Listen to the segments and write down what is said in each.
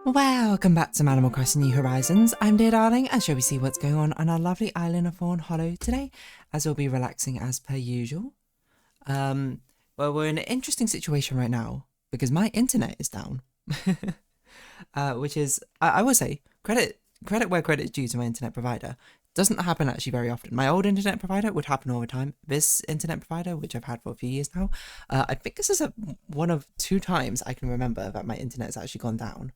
Welcome back to Animal Crossing New Horizons. I'm Dear Darling, and shall we see what's going on our lovely island of Fawnhallow today, as we'll be relaxing as per usual. Well, we're in an interesting situation right now, because my internet is down. Which is, I will say, credit where credit's due to my internet provider. Doesn't happen actually very often. My old internet provider would happen all the time. This internet provider, which I've had for a few years now, I think this is one of 2 times I can remember that my internet's actually gone down.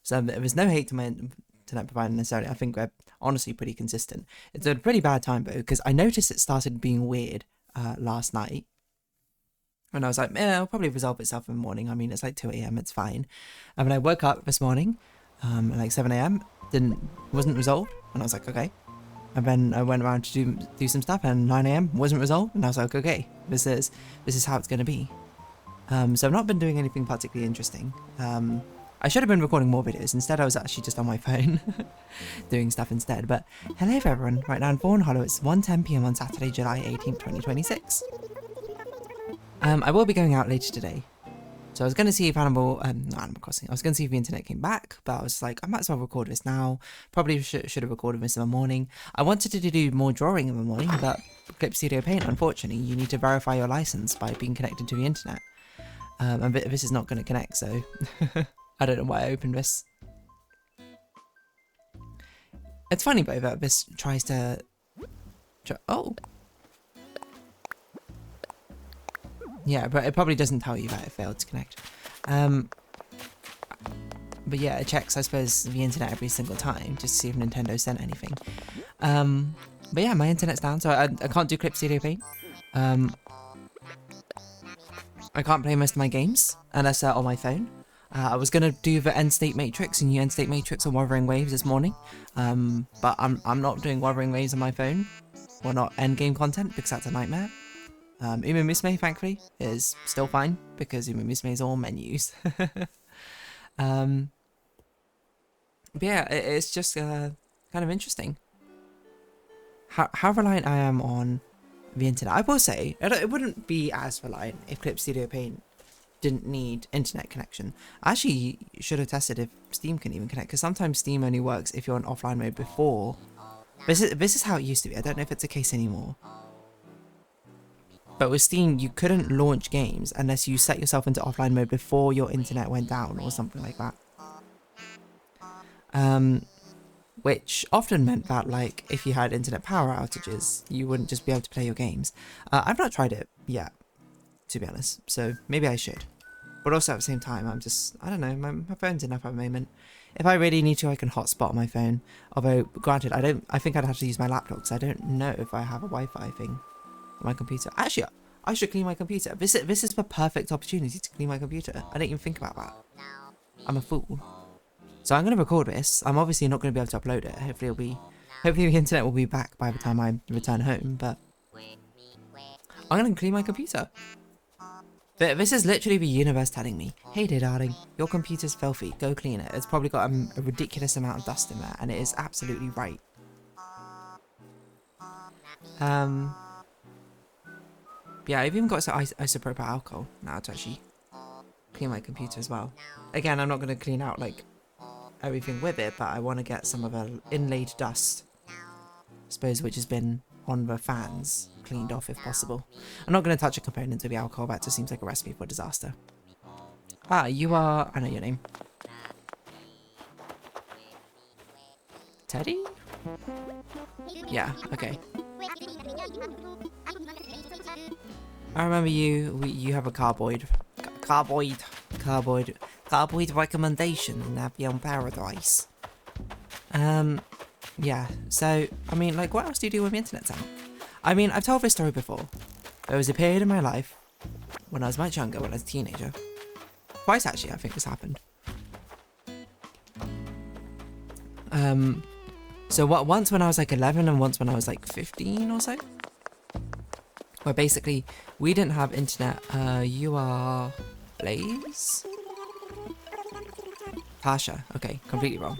So there's no hate to my internet provider necessarily. I think we're honestly pretty consistent. It's a pretty bad time though, because I noticed it started being weird last night. And I was like, it'll probably resolve itself in the morning. I mean, it's like 2 a.m, it's fine. And when I woke up this morning, at like 7 a.m, wasn't resolved. And I was like, okay. And then I went around to do some stuff, and 9 a.m. wasn't resolved. And I was like, okay, this is how it's going to be. So I've not been doing anything particularly interesting. I should have been recording more videos. Instead, I was actually just on my phone doing stuff instead. But hello everyone, right now in Fawnhallow, it's 1:10 p.m. on Saturday, July 18th, 2026. I will be going out later today. So I was going to see if Animal Crossing, I was going to see if the internet came back, but I was like, I might as well record this now. Probably should have recorded this in the morning. I wanted to do more drawing in the morning, but Clip Studio Paint, unfortunately, you need to verify your license by being connected to the internet. And this is not going to connect, so I don't know why I opened this. It's funny though that this tries to... Oh! Yeah, but it probably doesn't tell you that it failed to connect. But yeah, it checks, I suppose, the internet every single time just to see if Nintendo sent anything. But yeah, my internet's down, so I can't do Clip Studio Paint. I can't play most of my games unless they're on my phone. I was gonna do the End State Matrix and new End State Matrix on Wuthering Waves this morning, but I'm not doing Wuthering Waves on my phone, or not endgame content, because that's a nightmare. Uma Musume, thankfully, is still fine, because Uma Musume is all menus. But yeah, it's just kind of interesting how reliant I am on the internet. I will say, it wouldn't be as reliant if Clip Studio Paint didn't need internet connection. I actually should have tested if Steam can even connect, because sometimes Steam only works if you're on offline mode before. This is how it used to be. I don't know if it's the case anymore. But with Steam, you couldn't launch games unless you set yourself into offline mode before your internet went down or something like that. Which often meant that, like, if you had internet power outages, you wouldn't just be able to play your games. I've not tried it yet, to be honest, so maybe I should. But also at the same time, I don't know, my phone's enough at the moment. If I really need to, I can hotspot my phone. Although, granted, I think I'd have to use my laptop, because I don't know if I have a Wi-Fi thing on my computer. Actually, I should clean my computer. This is the perfect opportunity to clean my computer. I didn't even think about that. I'm a fool. So I'm going to record this. I'm obviously not going to be able to upload it. Hopefully the internet will be back by the time I return home, but I'm going to clean my computer. This is literally the universe telling me, hey dear darling, your computer's filthy, go clean it. It's probably got a ridiculous amount of dust in there, and it is absolutely right. Yeah, I've even got some isopropyl alcohol now to actually clean my computer as well. Again, I'm not going to clean out like everything with it, but I want to get some of the inlaid dust, I suppose, which has been on the fans, cleaned off if possible. I'm not going to touch a component of the alcohol. That just seems like a recipe for disaster. Ah, you are... I know your name. Teddy? Yeah, okay. I remember you have a cardboard recommendation in Avion Paradise. Yeah, so, I mean, like, what else do you do when the internet's out? I mean, I've told this story before. There was a period in my life, when I was much younger, when I was a teenager. Twice, actually, I think this happened. So once when I was like 11 and once when I was like 15 or so. Where basically, we didn't have internet. You are... Blaze? Tasha. Okay, completely wrong.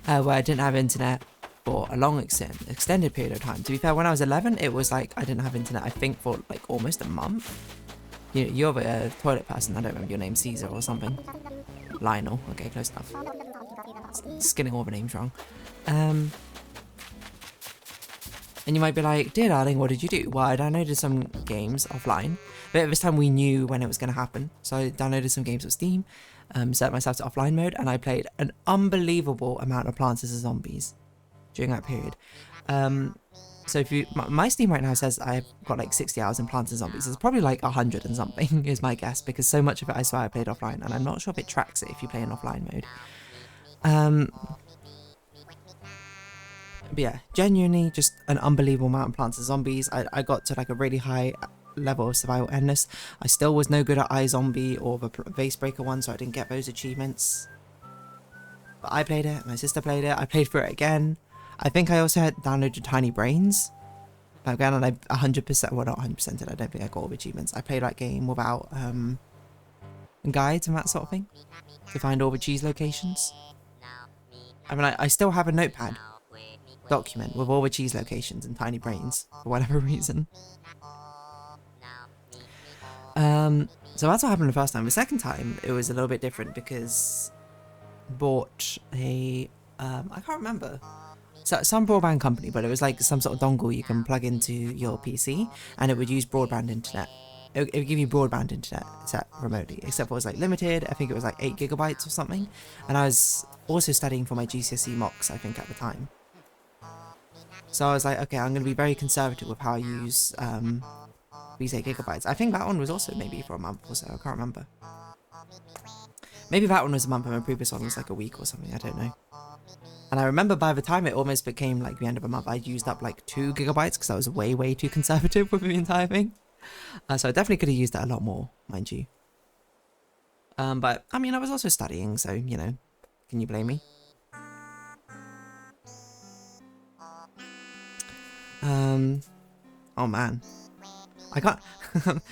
Where I didn't have internet for a long extended period of time. To be fair, when I was 11, it was like I didn't have internet, I think, for like almost a month. You're the toilet person. I don't remember your name, Caesar or something. Lionel. Okay, close enough. Just getting all the names wrong. And you might be like, dear darling, what did you do? Well, I downloaded some games offline, but this time we knew when it was going to happen. So I downloaded some games on Steam, set myself to offline mode, and I played an unbelievable amount of Plants vs Zombies during that period. So if you, my Steam right now says I've got like 60 hours in Plants and Zombies. It's probably like 100 and something is my guess, because so much of it I swear I played offline, and I'm not sure if it tracks it if you play in offline mode. But yeah, genuinely just an unbelievable amount of Plants and Zombies. I got to like a really high level of survival endless. I still was no good at iZombie or the Vase Breaker one, so I didn't get those achievements. But I played it, my sister played it, I played through it again. I think I also had downloaded Tiny Brains. Again, and I 100%, well not 100%, I don't think I got all the achievements. I played that game without guides and that sort of thing to find all the cheese locations. I mean, I still have a notepad document with all the cheese locations and Tiny Brains for whatever reason. So that's what happened the first time. The second time, it was a little bit different because I bought a, I can't remember. So some broadband company, but it was like some sort of dongle you can plug into your PC, and it would use broadband internet. It would give you broadband internet set remotely, except for it was like limited. I think it was like 8 gigabytes or something. And I was also studying for my GCSE mocks, I think, at the time. So I was like, okay, I'm going to be very conservative with how I use these 8 gigabytes. I think that one was also maybe for a month or so. I can't remember. Maybe that one was a month and the previous one was like a week or something. I don't know. And I remember by the time it almost became like the end of a month, I used up like 2 gigabytes because I was way too conservative with the entire thing. So I definitely could have used that a lot more, mind you. But I mean, I was also studying, so, you know, can you blame me? Oh man. I can't,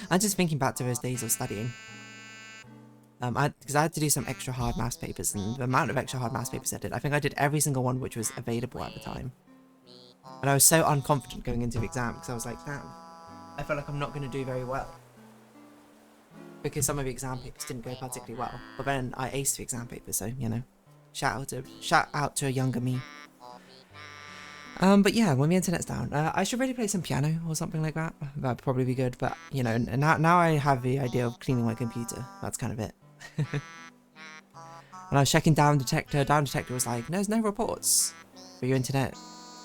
I'm just thinking back to those days of studying. Because I had to do some extra hard maths papers, and the amount of extra hard maths papers I did, I think I did every single one which was available at the time. And I was so unconfident going into the exam, because I was like, damn, I felt like I'm not going to do very well. Because some of the exam papers didn't go particularly well. But then I aced the exam papers, so, you know, shout out to a younger me. But yeah, when the internet's down, I should really play some piano or something like that. That'd probably be good, but, you know, now I have the idea of cleaning my computer. That's kind of it. And I was checking Down Detector. Down Detector was like, there's no reports for your internet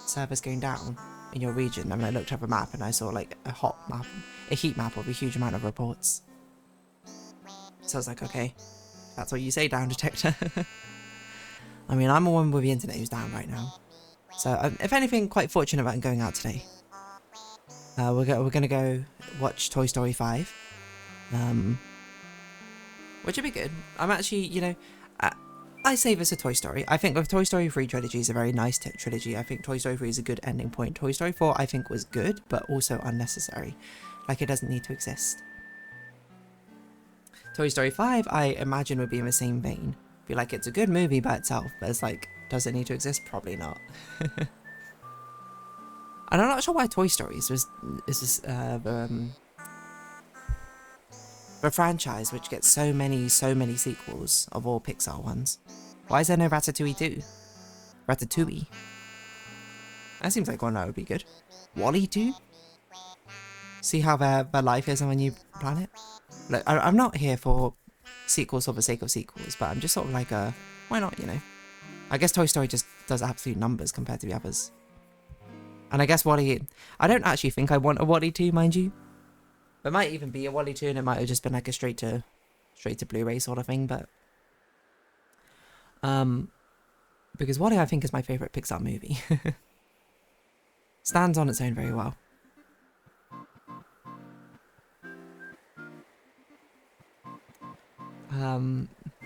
servers going down in your region. And I looked up a map and I saw like a heat map of a huge amount of reports. So I was like, okay, that's what you say, Down Detector. I mean, I'm the one with the internet who's down right now. So if anything, quite fortunate about going out today. We're gonna go watch Toy Story 5. Which would be good. I'm actually, you know, I say this a Toy Story. I think the Toy Story 3 trilogy is a very nice trilogy. I think Toy Story 3 is a good ending point. Toy Story 4 I think was good, but also unnecessary. Like, it doesn't need to exist. Toy Story 5 I imagine would be in the same vein. Be like, it's a good movie by itself, but it's like, does it need to exist? Probably not. And I'm not sure why Toy Story is the franchise which gets so many sequels of all Pixar ones. Why is there no Ratatouille 2? Ratatouille? That seems like one that would be good. WALL-E 2? See how their life is on a new planet? Look, I'm not here for sequels for the sake of sequels, but I'm just sort of like why not, you know? I guess Toy Story just does absolute numbers compared to the others. And I guess WALL-E, I don't actually think I want a WALL-E 2, mind you. There might even be a WALL-E 2 and it might have just been like a straight to Blu-ray sort of thing, but because WALL-E I think is my favourite Pixar movie. Stands on its own very well.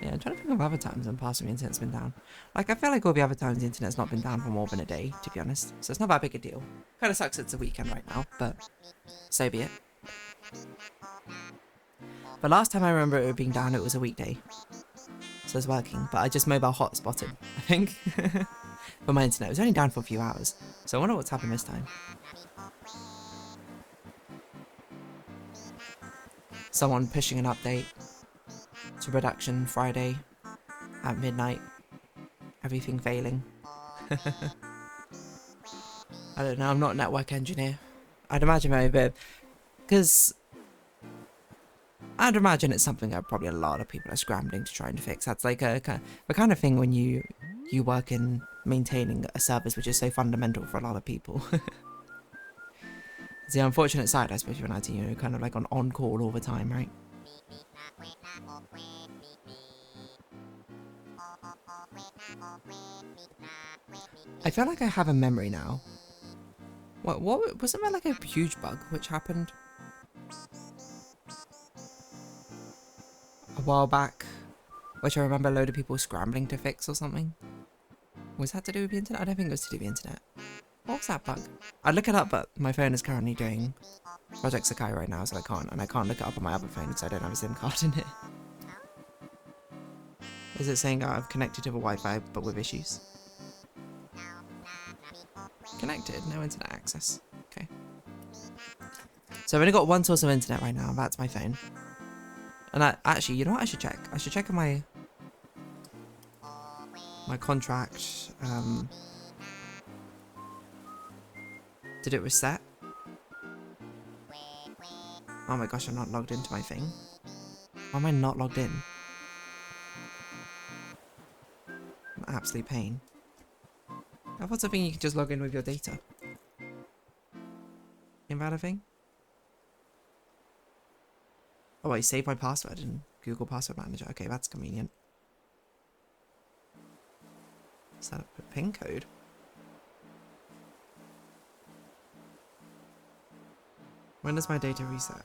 Yeah, I'm trying to think of other times when past the internet's been down. Like, I feel like all the other times the internet's not been down for more than a day, to be honest. So it's not that big a deal. Kind of sucks it's a weekend right now, but so be it. But last time I remember it being down, it was a weekday. So it's working, but I just mobile hotspotted, I think. But my internet was only down for a few hours. So I wonder what's happened this time. someone pushing an update to production Friday at midnight. Everything failing. I don't know, I'm not a network engineer. I'd imagine very bit, because I'd imagine it's something that probably a lot of people are scrambling to try and fix. That's like the kind of thing when you work in maintaining a service which is so fundamental for a lot of people. It's the unfortunate side, I suppose, when I do, you know, kind of like on call all the time, right? I feel like I have a memory now. What wasn't there like a huge bug which happened a while back, which I remember a load of people scrambling to fix or something? Was that to do with the internet? I don't think it was to do with the internet. What was that bug? I'd look it up, but my phone is currently doing Project Sakai right now, so I can't look it up on my other phone because I don't have a SIM card in it. Is it saying I've connected to the Wi-Fi but with issues? Connected, no internet access. Okay. So I've only got one source of internet right now, that's my phone. And actually, you know what I should check? I should check on my contract. Did it reset? Oh my gosh, I'm not logged into my thing. Why am I not logged in? An absolute pain. I thought something you could just log in with your data. Invalid thing? Oh, I saved my password in Google Password Manager. Okay, that's convenient. Is that a PIN code? When does my data reset?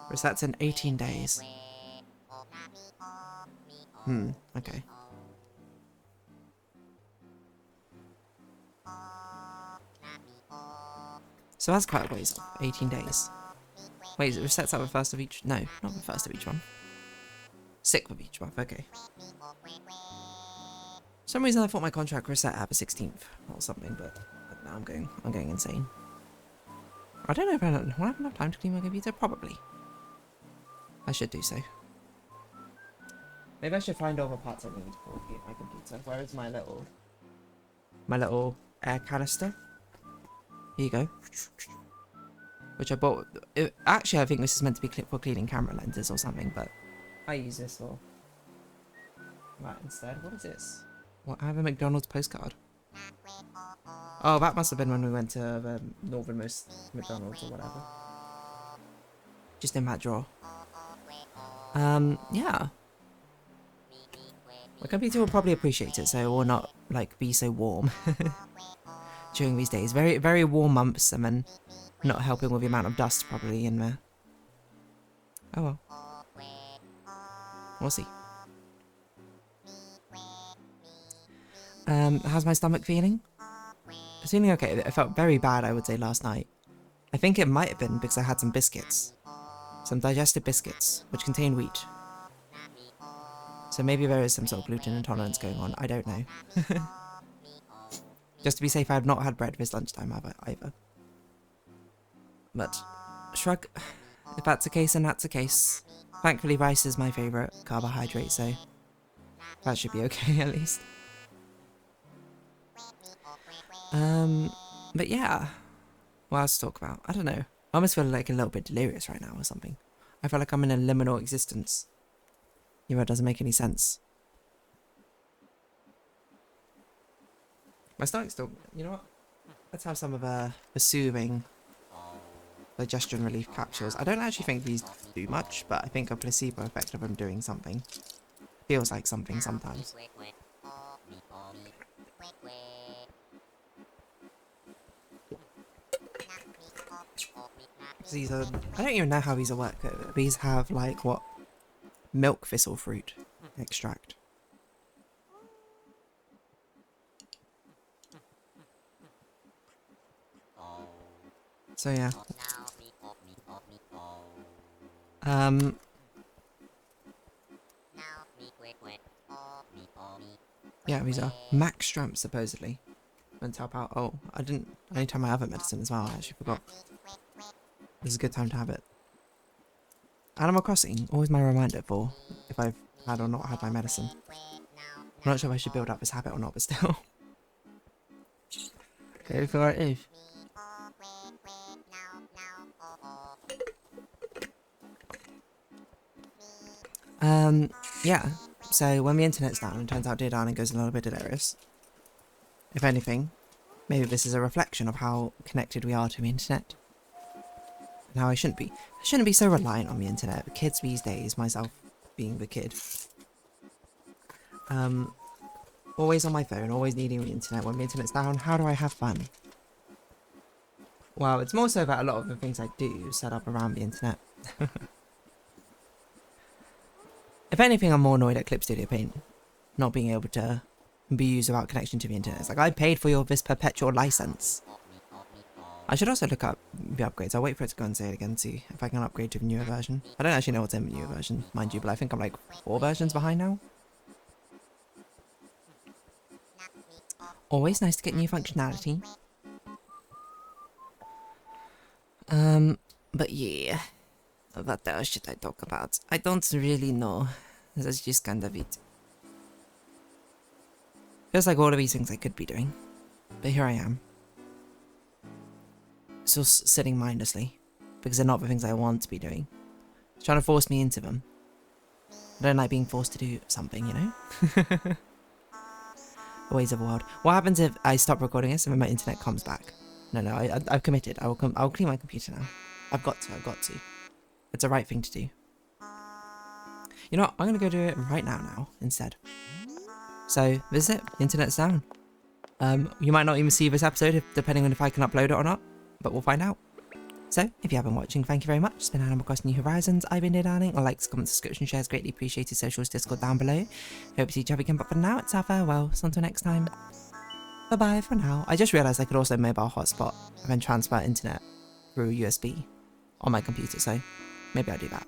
Resets in 18 days. Okay. So that's quite a ways off. 18 days. Wait, it resets at the first of each? No, not the first of each month. 6th of each month, okay. For some reason I thought my contract reset at the 16th or something, but now I'm going insane. I don't know if will I have enough time to clean my computer? Probably. I should do so. Maybe I should find all the parts I need for my computer. Where is my little air canister? Here you go. Which I bought. Actually, I think this is meant to be for cleaning camera lenses or something, but I use this for that instead. What is this? What? I have a McDonald's postcard. Oh, that must have been when we went to the northernmost McDonald's or whatever. Just in that drawer. Yeah. My computer will probably appreciate it, so it will not, like, be so warm during these days. Very, very warm months, and then not helping with the amount of dust probably in there. Oh well. We'll see. How's my stomach feeling? It's feeling okay. It felt very bad, I would say, last night. I think it might have been because I had some biscuits. Some digestive biscuits, which contain wheat. So maybe there is some sort of gluten intolerance going on. I don't know. Just to be safe, I have not had bread this lunchtime either. But, shrug. If that's the case, then that's the case. Thankfully, rice is my favourite carbohydrate, so that should be okay, at least. But yeah. What else to talk about? I don't know. I almost feel like a little bit delirious right now or something. I feel like I'm in a liminal existence. You know, it doesn't make any sense. My stomach's still... You know what? Let's have some of the soothing digestion relief capsules. I don't actually think these do much, but I think a placebo effect of them doing something. Feels like something sometimes. These are... I don't even know how these will work. These have, like, what? Milk thistle fruit extract. So yeah. Yeah, these are Max Stramps supposedly. meant to help out. Oh, I need to have my other medicine as well. I actually forgot. This is a good time to have it. Animal Crossing, always my reminder for if I've had or not had my medicine. I'm not sure if I should build up this habit or not, but still. Go for it, Eve. Yeah. So when the internet's down, it turns out Dear Darling goes a little bit delirious. If anything, maybe this is a reflection of how connected we are to the internet. And how I shouldn't be. I shouldn't be so reliant on the internet. The kids these days, myself being the kid. Always on my phone, always needing the internet. When the internet's down, how do I have fun? Well, it's more so that a lot of the things I do set up around the internet. If anything, I'm more annoyed at Clip Studio Paint not being able to be used without connection to the internet. It's like, I paid for this perpetual license. I should also look up the upgrades. I'll wait for it to go and say it again, see if I can upgrade to the newer version. I don't actually know what's in the newer version, mind you, but I think I'm like 4 versions behind now. Always nice to get new functionality. But yeah. What else should I talk about? I don't really know. That's just kind of it. Feels like all of these things I could be doing. But here I am. Still sitting mindlessly. Because they're not the things I want to be doing. It's trying to force me into them. I don't like being forced to do something, you know? The ways of the world. What happens if I stop recording this and then my internet comes back? No, I've committed. I'll clean my computer now. I've got to. It's the right thing to do. You know what? I'm going to go do it right now instead. So, this is it. The internet's down. You might not even see this episode, depending on if I can upload it or not. But we'll find out. So, if you have been watching, thank you very much. It's been Animal Crossing New Horizons. I've been Dear Darling. Likes, comments, subscription, shares, greatly appreciated. Socials, Discord down below. Hope to see each other again, but for now, it's our farewell. So until next time. Bye-bye for now. I just realised I could also mobile hotspot and then transfer internet through USB on my computer, so maybe I'll do that.